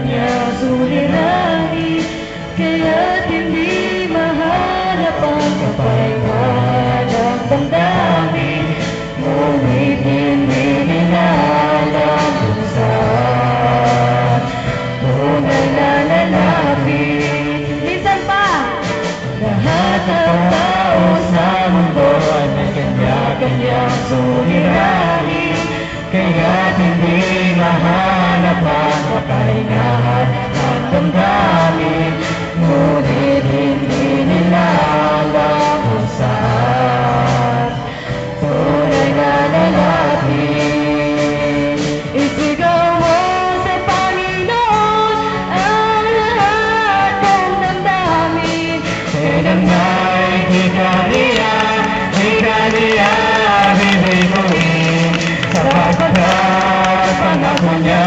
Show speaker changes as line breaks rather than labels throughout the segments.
kanyang suliranin, kaya't hindi mahanap ang kapayapaan ng damdamin. Ngunit hindi ninalam kung saan tunay na lalapit. Minsan pa, lahat ng tao sa mundo ay may kanya-kanyang suliranin, kaya't hindi mahanap ang kapahingahan ng damdamin. Ngunit hindi nila alam kung saan tunay na lalapit. Isigaw mo sa Panginoon ang lahat ng damdamin. Kailan nga'y di ka niya bibigoyin, sapagkat pangako niya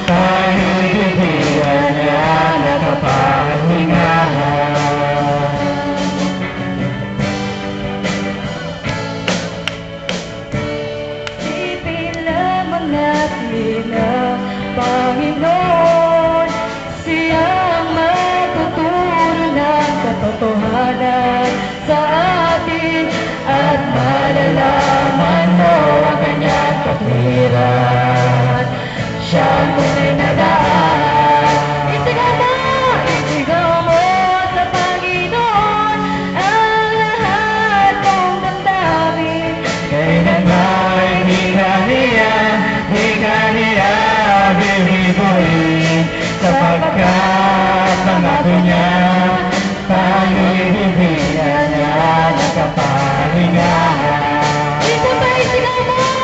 tayo'y bibigyan niya ng kapahingahan. Isipin lamang natin ang Panginoon, siyang matuturo ng katotohanan sa atin, at malalaman mo ang kanyang katwiran. Siyang tunay na daan. Isigaw mo sa Panginoon ang lahat ng damdamin. Kailan nga'y di ka niya bibigoyin, sapagkat pangako niya tayo'y bibigyan niya ng kapahingahan. Isigaw mo!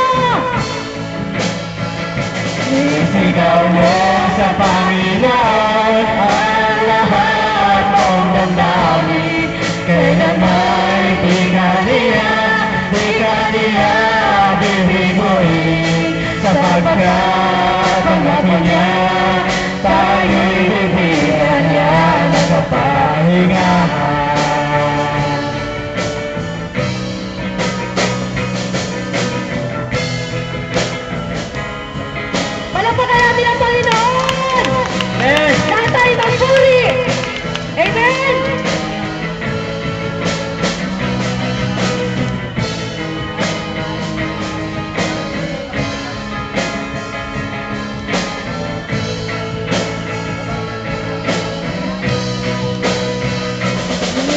Isigaw mo sa Panginoon ang lahat ng damdamin. Kailan nga'y di ka niya bibigoyin, sapagkat pangako niya tayo'y bibigyan niya ng kapahingahan. Palapakan natin ang Panginoon! Amen! Lahat tayo magpuri! Amen!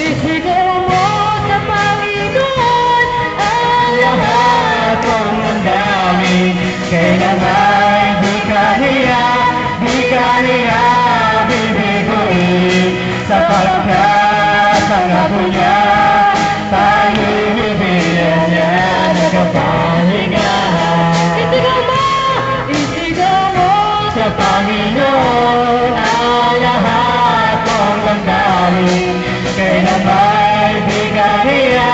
Isigaw mo sa Panginoon ang lahat ng damdamin. Kailan nga'y di ka niya bibigoyin, sapagkat pangako niya tayo'y bibigyan niya ng kapahingahan. Isigaw mo sa Panginoon ang lahat ng damdamin. Kailan nga'y di ka niya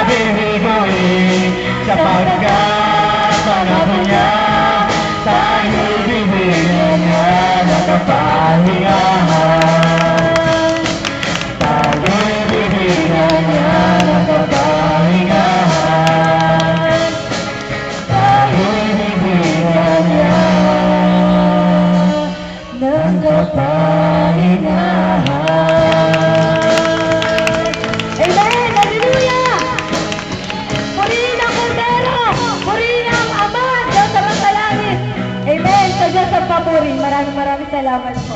bibigoyin, sapagkat pangako niya tayo'y bibigyan niya ng kapahingahan. Tayo'y bibigyan niya ng kapahingahan. Tayo'y bibigyan niya ng kapahingahan. Amen! Hallelujah! Purihin ang Kordero! Purihin ang Ama! Diyos sa langit! Amen! Sa Diyos ang papuri. Maraming salamat po.